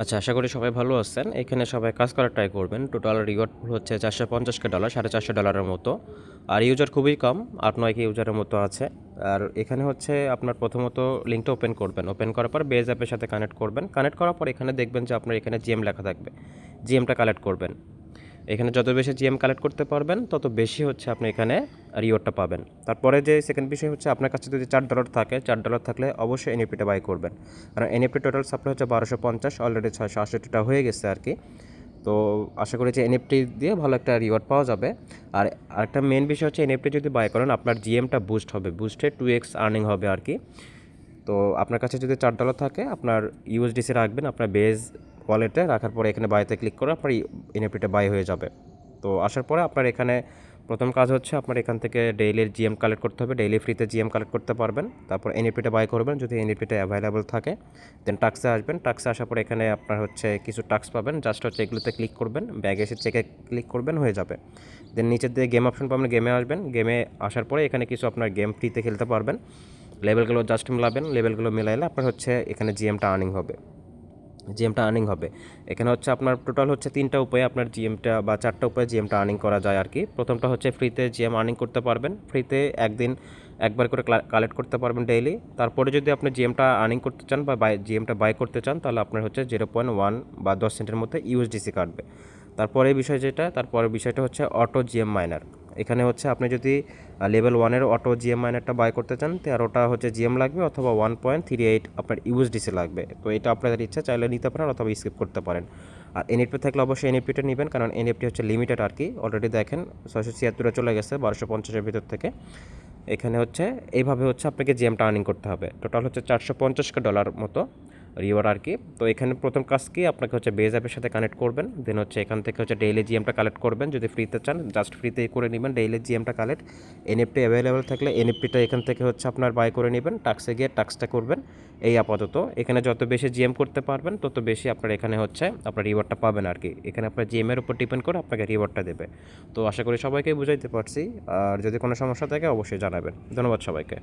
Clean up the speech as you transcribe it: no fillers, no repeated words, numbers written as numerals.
আচ্ছা, আশা করি সবাই ভালো আছেন। এখানে সবাই কাজ করার ট্রাই করবেন। টোটাল রিওয়ার্ড পুল হচ্ছে $450 $450 মতো। আর ইউজার খুবই কম, ৮-৯ কে ইউজারের মতো আছে। আর এখানে হচ্ছে আপনার প্রথমত লিঙ্কটা ওপেন করবেন। ওপেন করার পর বেজ অ্যাপের সাথে কানেক্ট করবেন। কানেক্ট করার পর এখানে দেখবেন যে আপনার এখানে জিএম লেখা থাকবে। জিএমটা কালেক্ট করবেন। এখানে যত বেশি জিএম কালেক্ট করতে পারবেন তত বেশি হচ্ছে আপনি এখানে রিওয়ার্ডটা পাবেন। তারপরে যে সেকেন্ড বিষয় হচ্ছে আপনার কাছে যদি $4 থাকে, $4 থাকলে অবশ্যই এনএফটিটা বাই করবেন। কারণ এনএফটি টোটাল সাপ্লাই হচ্ছে 1250, অলরেডি 668টা হয়ে গেছে আর কি। তো আশা করি যে এনএফটি দিয়ে ভালো একটা রিওয়ার্ড পাওয়া যাবে। আর আরেকটা মেন বিষয় হচ্ছে এনএফটি যদি বাই করেন আপনার জিএমটা বুস্ট হবে, বুস্টে 2x আর্নিং হবে আর কি। তো আপনার কাছে যদি $4 থাকে আপনার ইউএসডিসি রাখবেন আপনার বেজ ওয়ালেটে, রাখার পরে এখানে বাইতে ক্লিক করে আপনার এনএফটিটা বাই হয়ে যাবে। তো আসার পরে আপনার এখানে প্রথম কাজ হচ্ছে আপনার এখান থেকে ডেইলির জিএম কালেক্ট করতে হবে, ডেইলি ফ্রিতে জিএম কালেক্ট করতে পারবেন। তারপর এনএফটিটা বাই করবেন, যদি এনএফটিটা অ্যাভেলেবল থাকে দেন টাক্সে আসবেন। টাক্সে আসার পরে এখানে আপনার হচ্ছে কিছু টাক্স পাবেন, জাস্ট হচ্ছে এগুলোতে ক্লিক করবেন, ব্যাগে এসে চেকে ক্লিক করবেন, হয়ে যাবে। দেন নিচের দিকে গেম অপশন পাবেন, গেমে আসবেন। গেমে আসার পরে এখানে কিছু আপনার গেম ফ্রিতে খেলতে পারবেন। লেভেলগুলো জাস্ট মিলাবেন, লেভেলগুলো মিলাইলে আপনার হচ্ছে এখানে জিএমটা আর্নিং হবে। জিএমটা আর্নিং হবে। এখানে হচ্ছে আপনার টোটাল হচ্ছে 3টা উপায়ে আপনার জিএমটা বা 4টা উপায়ে জিএমটা আর্নিং করা যায় আর কি। প্রথমটা হচ্ছে ফ্রিতে জিএম আর্নিং করতে পারবেন, ফ্রিতে একদিন একবার করে কালেক্ট করতে পারবেন ডেইলি। তারপরে যদি আপনি জিএমটা আর্নিং করতে চান বা জিএমটা বাই করতে চান তাহলে আপনার হচ্ছে 0.1 বা 10 সেন্টের মধ্যে ইউএসডিসি কাটবে। তারপরে বিষয় যেটা, তারপরের বিষয়টা হচ্ছে অটো জিএম মাইনার। এখানে হচ্ছে আপনি যদি লেভেল 1-এর অটো জিএম মাইনারটা বাই করতে চান 13টা হচ্ছে জিএম লাগবে, অথবা 1.38 আপনার ইউএসডিসি লাগবে। তো এটা আপনাদের ইচ্ছা, চাইলে নিতে পারেন অথবা স্কিপ করতে পারেন। আর এনএফটি থাকলে অবশ্যই এনএফটিটা নেবেন, কারণ এনএফটি হচ্ছে লিমিটেড আর কি। অলরেডি দেখেন 676 চলে গেছে 1250-এর ভিতর থেকে। এখানে হচ্ছে এইভাবে হচ্ছে আপনাকে জিএমটা আর্নিং করতে হবে। টোটাল হচ্ছে $450 মতো রিওয়ার্ড আর কি। তো এখানে প্রথম কাজ কি, আপনাকে হচ্ছে বেজ অ্যাপের সাথে কানেক্ট করবেন। দেন হচ্ছে এখান থেকে হচ্ছে ডেইলি জিএমটা কালেক্ট করবেন। যদি ফ্রিতে চান জাস্ট ফ্রিতেই করে নেবেন ডেইলি জিএমটা কালেক্ট। এনএফটি অ্যাভেলেবেল থাকলে এনএফটিটা এখান থেকে হচ্ছে আপনার বাই করে নেবেন, টাক্সে গিয়ে টাক্সটা করবেন। এই আপাতত এখানে যত বেশি জিএম করতে পারবেন তত বেশি আপনার এখানে হচ্ছে আপনার রিওয়ার্ডটা পাবেন আর কি। এখানে আপনার জিএমের উপর ডিপেন্ড করে আপনাকে রিওয়ার্ডটা দেবে। তো আশা করি সবাইকে বুঝাইতে পারছি। আর যদি কোনো সমস্যা থাকে অবশ্যই জানাবেন। ধন্যবাদ সবাইকে।